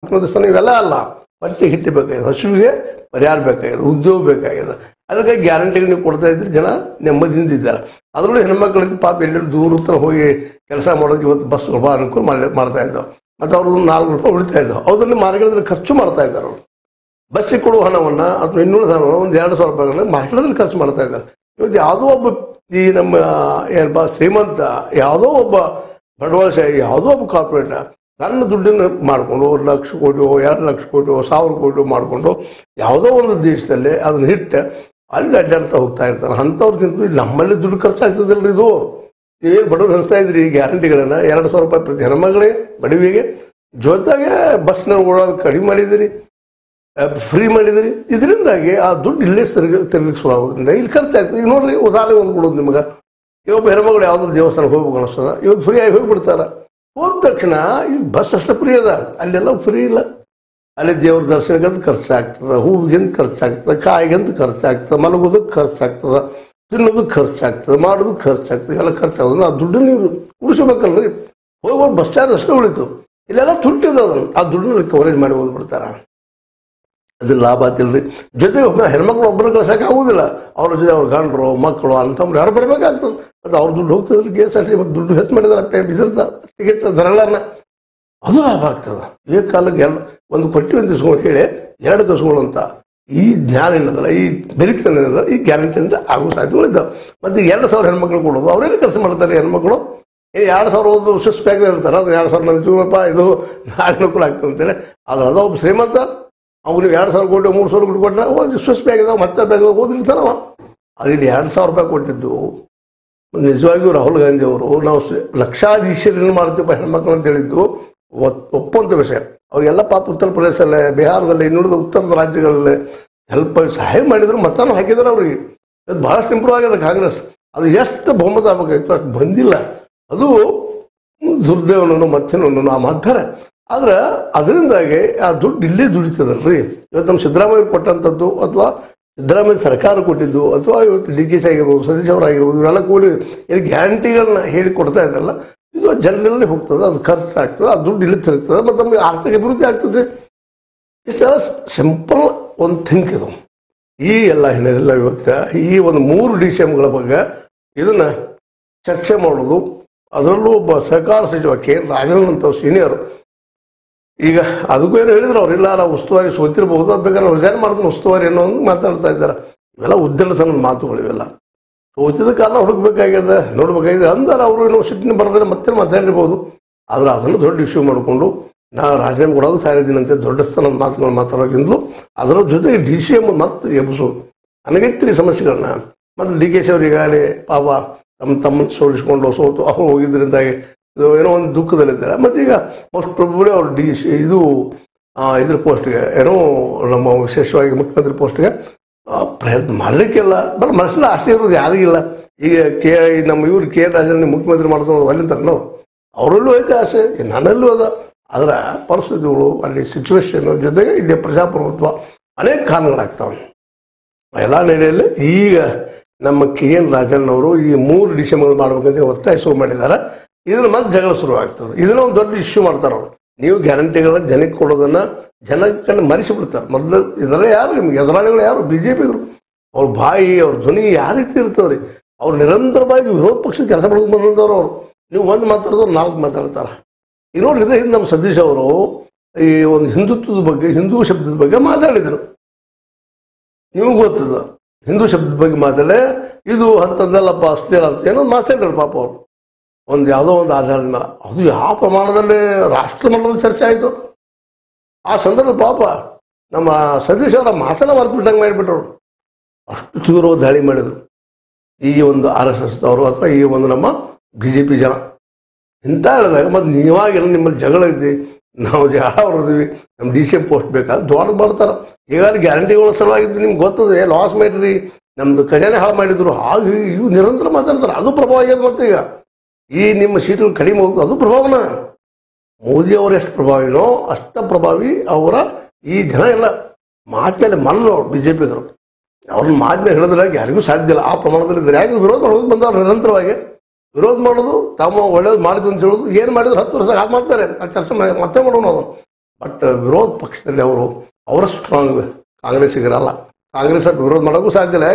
ಸ್ಥಾನ ಇವೆಲ್ಲ ಅಲ್ಲ. ಬಟ್ಟೆ ಹಿಟ್ಟು ಬೇಕಾಗಿದೆ, ಹಸುವಿಗೆ ಪರಿಹಾರ ಬೇಕಾಗಿದೆ, ಉದ್ಯೋಗ ಬೇಕಾಗಿದೆ. ಅದಕ್ಕೆ ಗ್ಯಾರಂಟಿಗಳು ನೀವು ಕೊಡ್ತಾ ಇದ್ರಿ, ಜನ ನೆಮ್ಮದಿಯಿಂದ ಇದ್ದಾರೆ. ಅದರಲ್ಲೂ ಹೆಣ್ಮಕ್ಳಿದ್ದು ಪಾಪ ಎಲ್ಲರೂ ದೂರ ಹತ್ರ ಹೋಗಿ ಕೆಲಸ ಮಾಡೋದು ಇವತ್ತು ಬಸ್ಗಳು ಭಾಳ ಅನುಕೂಲ ಮಾಡ್ತಾ ಇದ್ದಾವೆ. ಮತ್ತು ಅವರು 4 ರೂಪಾಯಿ ಉಳಿತಾ ಇದ್ದಾವೆ. ಅದರಲ್ಲಿ ಮಾರ್ಕೆಟಲ್ಲಿ ಖರ್ಚು ಮಾಡ್ತಾ ಇದ್ದಾರೆ. ಅವರು ಬಸ್ಸಿಗೆ ಕೊಡುವ ಹಣವನ್ನು ಅಥವಾ ಇನ್ನೂರು ಹಣವನ್ನು ಒಂದು 200 ರೂಪಾಯಿಗಳನ್ನ ಮಾರ್ಕೆಟಲ್ಲಿ ಖರ್ಚು ಮಾಡ್ತಾ ಇದ್ದಾರೆ. ಇವತ್ತು ಯಾವುದೋ ಒಬ್ಬ ಈ ನಮ್ಮ ಏನಪ್ಪ ಶ್ರೀಮಂತ, ಯಾವುದೋ ಒಬ್ಬ ಬಂಡವಾಳಶಾಹಿ, ಯಾವುದೋ ಒಬ್ಬ ಕಾರ್ಪೊರೇಟ್ ತನ್ನ ದುಡ್ಡನ್ನು ಮಾಡಿಕೊಂಡು 1 ಲಕ್ಷ ಕೋಟಿ 2 ಲಕ್ಷ ಕೋಟಿ 1000 ಕೋಟಿ ಮಾಡಿಕೊಂಡು ಯಾವುದೋ ಒಂದು ದೇಶದಲ್ಲಿ ಅದನ್ನ ಹಿಟ್ಟು ಅಲ್ಲಿ ಅಡ್ಡಾಡ್ತಾ ಹೋಗ್ತಾ ಇರ್ತಾರೆ. ಅಂಥವ್ರಿಗಿಂತ ನಮ್ಮಲ್ಲಿ ದುಡ್ಡು ಖರ್ಚಾಗ್ತದಲ್ರಿ. ಇದು ನೀವೇನು ಬಡವ್ರು ಹಂಚ್ತಾ ಇದ್ರಿ ಈ ಗ್ಯಾರಂಟಿಗಳನ್ನು 200 ರೂಪಾಯಿ ಪ್ರತಿ ಹೆಣ್ಮಗಳಿಗೆ ಬಡವಿಗೆ, ಜೊತೆಗೆ ಬಸ್ನಲ್ಲಿ ಓಡೋದು ಕಡಿಮೆ ಮಾಡಿದಿರಿ, ಫ್ರೀ ಮಾಡಿದಿರಿ. ಇದರಿಂದಾಗಿ ಆ ದುಡ್ಡು ಇಲ್ಲೇ ತಿರುಗಿ ಶುರು ಆಗೋದ್ರಿಂದ ಇಲ್ಲಿ ಖರ್ಚಾಗ್ತದೆ. ಈಗ ನೋಡ್ರಿ, ಉದಾಹರಣೆ ಒಂದು ಕೊಡೋದು ನಿಮಗೆ. ಇವೊಬ್ಬ ಹೆಣ್ಮಗಳು ಯಾವುದೋ ದೇವಸ್ಥಾನಕ್ಕೆ ಹೋಗ್ಬೇಕು ಅನಿಸ್ತದ, ಇವತ್ತು ಫ್ರೀ ಆಗಿ ಹೋಗಿಬಿಡ್ತಾರೆ. ಹೋದ ತಕ್ಷಣ ಈ ಬಸ್ ಅಷ್ಟು ಫ್ರೀ ಅದ, ಅಲ್ಲೆಲ್ಲ ಫ್ರೀ ಇಲ್ಲ. ಅಲ್ಲಿ ದೇವ್ರ ದರ್ಶನಕ್ಕಂತ ಖರ್ಚಾಗ್ತದೆ, ಹೂವಿಗೆಂತ ಖರ್ಚಾಗ್ತದೆ, ಕಾಯಿಗಂತ ಖರ್ಚಾಗ್ತದೆ, ಮಲಗೋದಕ್ಕೆ ಖರ್ಚಾಗ್ತದೆ, ತಿನ್ನೋದಕ್ಕೆ ಖರ್ಚಾಗ್ತದೆ, ಮಾಡೋದಕ್ಕೆ ಖರ್ಚಾಗ್ತದೆ, ಎಲ್ಲ ಖರ್ಚಾಗೋದು. ಆ ದುಡ್ಡು ನೀವು ಉಳಿಸ್ಬೇಕಲ್ರಿ. ಹೋಗಿ ಬಸ್ ಚಾರ್ಜ್ ಅಷ್ಟೇ ಉಳಿತು. ಇಲ್ಲೆಲ್ಲ ತುಟ್ಟಿದ ಅದನ್ನು, ಆ ದುಡ್ಡನ್ನ ಕವರೇಜ್ ಮಾಡಿ ಓದ್ಬಿಡ್ತಾರ. ಅದು ಲಾಭ ಆತಿಲ್ರಿ. ಜೊತೆಗೆ ಹೆಣ್ಮಕ್ಳು ಒಬ್ಬರು ಕಳ್ಸಕ್ಕೆ ಆಗೋದಿಲ್ಲ. ಅವ್ರ ಜೊತೆ ಅವ್ರ ಗಂಡರು ಮಕ್ಕಳು ಅಂತಂದ್ರೆ ಯಾರು ಬರಬೇಕಾಗ್ತದೆ. ಮತ್ತು ಅವ್ರ ದುಡ್ಡು ಹೋಗ್ತದೆ KSRTC. ಮತ್ತು ದುಡ್ಡು ಹೆಚ್ಚು ಮಾಡಿದಾರೆ ಬಿಸಿರ್ತ ಟಿಕೆಟ್ ದರಗಳನ್ನ, ಅದು ಲಾಭ ಆಗ್ತದೆ. ಈ ಕಾಲಕ್ಕೆ ಒಂದು ಪಟ್ಟಿ ಒಂದು ಇಸ್ಕೊಂಡು ಹೇಳಿ 2 ಕಸ್ಕೊಳ್ಳುವಂಥ ಈ ಜ್ಞಾನ ಏನದಲ್ಲ, ಈ ಬೆರಿಕ್ತನ ಏನದಲ್ಲ, ಈ ಗ್ಯಾರಂಟಿ ಅಂತ ಆಗೋ ಸಾಧ್ಯತೆಗಳಿದ್ದಾವೆ. ಮತ್ತು 2,000 ಹೆಣ್ಮಕ್ಳು ಕೊಡೋದು, ಅವರೇನು ಕೆಲಸ ಮಾಡ್ತಾರೆ ಹೆಣ್ಮಕ್ಳು? 2,000 ಓದು ಶಿಸ್ ಪ್ಯಾಕ್ ಇರ್ತಾರೆ. ಅದು 2,000 ರೂಪಾಯಿ ಇದು ನಾಳೆ ಅನುಕೂಲ ಆಗ್ತದೆ ಅಂತೇಳಿ. ಆದ್ರೆ ಅದೋ ಒಬ್ಬ ಶ್ರೀಮಂತ, ಅವ್ನು 2,000 ಕೋಟಿ 3,000 ಕೋಟಿ ಕೊಟ್ಟರೆ ಓದಿ ಸ್ವಿಸ್ ಬ್ಯಾಗ್ ಇದಾವೆ, ಮತ್ತೆ ಬ್ಯಾಗ್ ಓದಿರ್ತಾನವ. ಅದು ಇಲ್ಲಿ 2,000 ರೂಪಾಯಿ ಕೊಟ್ಟಿದ್ದು ನಿಜವಾಗಿಯೂ ರಾಹುಲ್ ಗಾಂಧಿ ಅವರು ನಾವು ಲಕ್ಷಾಧೀಶರನ್ನು ಮಾಡ್ತೀವಪ್ಪ ಹೆಣ್ಮಕ್ಳು ಅಂತ ಹೇಳಿದ್ದು ಒಪ್ಪುವಂಥ ವಿಷಯ. ಅವ್ರಿಗೆಲ್ಲ ಪಾಪ ಉತ್ತರ ಪ್ರದೇಶದಲ್ಲೇ, ಬಿಹಾರದಲ್ಲಿ, ಇನ್ನುಳಿದ ಉತ್ತರದ ರಾಜ್ಯಗಳಲ್ಲಿ ಹೆಲ್ಪ್ ಸಹಾಯ ಮಾಡಿದ್ರು, ಮತನೂ ಹಾಕಿದ್ರು ಅವ್ರಿಗೆ. ಅದು ಭಾಳಷ್ಟು ಇಂಪ್ರೂವ್ ಆಗಿದೆ ಕಾಂಗ್ರೆಸ್. ಅದು ಎಷ್ಟು ಬಹುಮತ ಆಗಬೇಕಾಗಿತ್ತು ಅಷ್ಟು ಬಂದಿಲ್ಲ. ಅದು ದುರ್ದೇವನನ್ನು ಮತ್ತೇನೋ ಆ ಮಾತಾರೆ. ಆದ್ರೆ ಅದರಿಂದಾಗಿ ಆ ದುಡ್ಡು ಇಲ್ಲೇ ದುಡಿತದಲ್ರಿ. ಇವತ್ತು ನಮ್ಮ ಸಿದ್ದರಾಮಯ್ಯ ಕೊಟ್ಟಂಥದ್ದು, ಅಥವಾ ಸಿದ್ದರಾಮಯ್ಯ ಸರ್ಕಾರ ಕೊಟ್ಟಿದ್ದು, ಅಥವಾ ಇವತ್ತು DKC ಆಗಿರ್ಬೋದು, ಸತೀಶ್ ಅವರಾಗಿರ್ಬೋದು, ಇವೆಲ್ಲ ಕೂಡಿ ಏನು ಗ್ಯಾರಂಟಿಗಳನ್ನ ಹೇಳಿ ಕೊಡ್ತಾ ಇದ್ದಲ್ಲ, ಇದು ಜನರಲ್ಲಿ ಹೋಗ್ತದೆ, ಅದು ಖರ್ಚಾಗ್ತದೆ, ಆ ದುಡ್ಡು ಇಲ್ಲಿ ತಿರುಗ್ತದೆ, ಮತ್ತು ನಮಗೆ ಆರ್ಥಿಕ ಅಭಿವೃದ್ಧಿ ಆಗ್ತದೆ. ಇಷ್ಟೆಲ್ಲ ಸಿಂಪಲ್ ಒಂದು ಥಿಂಕ್ ಇದು. ಈ ಎಲ್ಲ ಹಿನ್ನೆಲೆಲ್ಲ ಇವತ್ತು ಈ ಒಂದು 3 DCMಗಳ ಬಗ್ಗೆ ಇದನ್ನ ಚರ್ಚೆ ಮಾಡೋದು. ಅದರಲ್ಲೂ ಒಬ್ಬ ಸಹಕಾರ ಸಚಿವ KN ರಾಜಣ್ಣ ಅಂತ ಸೀನಿಯರ್, ಈಗ ಅದಕ್ಕೂ ಏನು ಹೇಳಿದ್ರು ಅವರಿಲ್ಲ, ನಾವು ಉಸ್ತುವಾರಿ ಸೋತಿರ್ಬೋದು, ಅದು ಬೇಕಾದ್ರೆ ರಿಸೈನ್ ಮಾಡ್ತಾನೆ ಉಸ್ತುವಾರಿ ಅನ್ನೋ ಒಂದು ಮಾತಾಡ್ತಾ ಇದ್ದಾರೆ. ಇವೆಲ್ಲ ಉದ್ದಟತನದ ಮಾತುಗಳು. ಇವೆಲ್ಲ ಸೋತಿದ ಕಾರಣ ಹುಡುಕ್ಬೇಕಾಗಿದೆ, ನೋಡ್ಬೇಕಾಗಿದೆ ಅಂದ್ರೆ ಅವರು ಏನೋ ಸಿಟ್ಟಿನ ಬರೆದ್ರೆ ಮತ್ತೆ ಮಾತಾಡಿರ್ಬೋದು. ಆದ್ರೆ ಅದನ್ನು ದೊಡ್ಡ ಇಶ್ಯೂ ಮಾಡಿಕೊಂಡು ನಾ ರಾಜೀನಾಮೆ ಕೊಡೋದು ತಯಾರಿದ್ದೀನಂತೆ ದೊಡ್ಡ ಸ್ಥಾನದ ಮಾತುಗಳು ಮಾತಾಡೋಕ್ಕಿಂತಲೂ ಅದರ ಜೊತೆಗೆ DCM ಮತ್ತೆ ಎಬ್ಬಿಸೋದು ನನಗೈತ್ರಿ ಸಮಸ್ಯೆಗಳನ್ನ. ಮತ್ತು DKC ಅವ್ರು ಈಗಾಗಲೇ ಪಾಪ ತಮ್ಮನ್ನು ಸೋಲಿಸ್ಕೊಂಡು ಸೋತು ಅವ್ರು ಹೋಗಿದ್ದರಿಂದಾಗಿ ಏನೋ ಒಂದು ದುಃಖದಲ್ಲಿದ್ದಾರೆ. ಮತ್ತು ಈಗ ಮೋಸ್ಟ್ ಪ್ರಾಬಬ್ಲಿ ಅವ್ರು ಇದ್ರ ಪೋಸ್ಟ್ಗೆ ಏನೋ ನಮ್ಮ ವಿಶೇಷವಾಗಿ ಮುಖ್ಯಮಂತ್ರಿ ಪೋಸ್ಟ್ಗೆ ಪ್ರಯತ್ನ ಮಾಡಲಿಕ್ಕಿಲ್ಲ. ಬಟ್ ಮನಸ್ಸಲ್ಲಿ ಆಸೆ ಇರೋದು ಯಾರಿಗಿಲ್ಲ. ಈಗ ನಮ್ಮ ಇವ್ರು KN ರಾಜಣ್ಣ ಮುಖ್ಯಮಂತ್ರಿ ಮಾಡ್ತಾರೆ ಅಲ್ಲಿಂತಾರಲ್ಲ, ಅವರಲ್ಲೂ ಐತೆ ಆಸೆ, ನನ್ನಲ್ಲೂ ಅದ. ಅದರ ಪರಿಸ್ಥಿತಿಗಳು, ಅಲ್ಲಿ ಸಿಚುವೇಶನ್, ಜೊತೆಗೆ ಇಲ್ಲಿ ಪ್ರಜಾಪ್ರಭುತ್ವ ಅನೇಕ ಕಾರಣಗಳಾಗ್ತಾವೆ. ಎಲ್ಲ ನೆಲೆಯಲ್ಲಿ ಈಗ ನಮ್ಮ KN ರಾಜಣ್ಣವರು ಈ 3 DCMಗಳು ಮಾಡ್ಬೇಕಂತ ಒತ್ತಾಯ ಶುರು ಮಾಡಿದ್ದಾರೆ. ಇದನ್ನ ಮತ್ತೆ ಜಗಳ ಶುರು ಆಗ್ತದೆ. ಇದನ್ನ ಒಂದು ದೊಡ್ಡ ಇಶ್ಯೂ ಮಾಡ್ತಾರೆ ಅವರು. ನೀವು ಗ್ಯಾರಂಟಿಗಳನ್ನ ಜನಕ್ಕೆ ಕೊಡೋದನ್ನ ಜನಕ್ಕೆ ಮರೆಸಿಬಿಡ್ತಾರೆ. ಮೊದಲು ಇದರ ಯಾರು ನಿಮ್ಗೆ ಎದುರಾಳಿಗಳು ಯಾರು? BJPಗರು. ಅವ್ರ ಬಾಯಿ, ಅವ್ರ ಧ್ವನಿ ಯಾವ ರೀತಿ ಇರ್ತವ್ರಿ. ಅವ್ರು ನಿರಂತರವಾಗಿ ವಿರೋಧ ಪಕ್ಷದ ಕೆಲಸ ಮಾಡ್ಕೊಂಡು ಬಂದವರು. ಅವರು ನೀವು ಒಂದು ಮಾತಾಡಿದ್ರು 4 ಮಾತಾಡ್ತಾರೆ. ಈಗ ನೋಡ್ರಿ, ಇದು ನಮ್ಮ ಸತೀಶ್ ಅವರು ಈ ಒಂದು ಹಿಂದುತ್ವದ ಬಗ್ಗೆ, ಹಿಂದೂ ಶಬ್ದದ ಬಗ್ಗೆ ಮಾತಾಡಿದರು. ನಿಮಗೆ ಗೊತ್ತದ, ಹಿಂದೂ ಶಬ್ದದ ಬಗ್ಗೆ ಮಾತಾಡಿ ಇದು ಅಂಥದ್ದಲ್ಲಪ್ಪ ಅಷ್ಟೇ ಅಂತ ಏನೋ ಮಾತಾಡಿದ್ರು ಪಾಪ ಅವರು. ಒಂದು ಯಾವುದೋ ಒಂದು ಆಧಾರದ ಮೇಲೆ ಅದು ಯಾವ ಪ್ರಮಾಣದಲ್ಲಿ ರಾಷ್ಟ್ರ ಮಟ್ಟದಲ್ಲಿ ಚರ್ಚೆ ಆಯಿತು. ಆ ಸಂದರ್ಭ ಪಾಪ ನಮ್ಮ ಸತೀಶ್ ಅವರ ಮಾತನ್ನ ಮರೆತುಬಿಟ್ಟಂಗೆ ಮಾಡಿಬಿಟ್ರು. ಅಷ್ಟು ತೀವ್ರವಾದ ದಾಳಿ ಮಾಡಿದರು ಈ ಒಂದು RSS ಅವರು ಅಥವಾ ಈ ಒಂದು ನಮ್ಮ BJP ಜನ. ಇಂಥ ಹೇಳಿದಾಗ ಮತ್ತು ನೀವಾಗಿಲ್ಲ, ನಿಮ್ಮಲ್ಲಿ ಜಗಳ ಐತಿ, ನಾವು ಜಗಳ ಹೊರದೀವಿ, ನಮ್ಮ DCM ಪೋಸ್ಟ್ ಬೇಕಾದ್ರೆ ದೊಡ್ಡ ಮಾಡ್ತಾರೆ. ಈಗಾಗಲೇ ಗ್ಯಾರಂಟಿಗಳ ಸಲುವಾಗಿದ್ದು ನಿಮ್ಗೆ ಗೊತ್ತದೆ, ಲಾಸ್ ಮಾಡಿರಿ, ನಮ್ಮದು ಖಜಾನೆ ಹಾಳು ಮಾಡಿದ್ರು, ಹಾಗೆ ಇವು ನಿರಂತರ ಮಾತಾಡ್ತಾರೆ. ಅದು ಪ್ರಭಾವ ಆಗ್ಯದ. ಮತ್ತು ಈಗ ಈ ನಿಮ್ಮ ಸೀಟುಗಳು ಕಡಿಮೆ ಹೋಗ್ತದೆ, ಅದು ಪ್ರಭಾವನ. ಮೋದಿ ಅವರು ಎಷ್ಟು ಪ್ರಭಾವಿನೋ ಅಷ್ಟ ಪ್ರಭಾವಿ ಅವರ ಈ ಜನ ಎಲ್ಲ ಮಾತಿನಲ್ಲಿ ಮಲ್ಲರು. ಅವ್ರು BJPಗರು ಅವ್ರನ್ನ ಮಾತಿನ ಹೇಳಿದ್ರೆ ಯಾರಿಗೂ ಸಾಧ್ಯ ಇಲ್ಲ, ಆ ಪ್ರಮಾಣದಲ್ಲಿ ಇದ್ದಾರೆ. ಯಾಕೆ ವಿರೋಧ ಮಾಡೋದು ಬಂದವ್ರು ನಿರಂತರವಾಗಿ ವಿರೋಧ ಮಾಡೋದು, ತಾವು ಒಳ್ಳೇದು ಮಾಡಿದ್ರು ಅಂತ ಹೇಳೋದು. ಏನು ಮಾಡಿದ್ರು 10 ವರ್ಷ ಅದು ಮಾಡ್ತಾರೆ, ಆ ಚರ್ಚೆ ಮತ್ತೆ ಮಾಡೋಣ. ಅದು ಬಟ್ ವಿರೋಧ ಪಕ್ಷದಲ್ಲಿ ಅವರು ಅವರ ಸ್ಟ್ರಾಂಗ್ ಕಾಂಗ್ರೆಸ್ಸಿಗಿರಲ್ಲ. ಕಾಂಗ್ರೆಸ್ ಅಷ್ಟು ವಿರೋಧ ಮಾಡೋಕ್ಕೂ ಸಾಧ್ಯ ಇಲ್ಲ.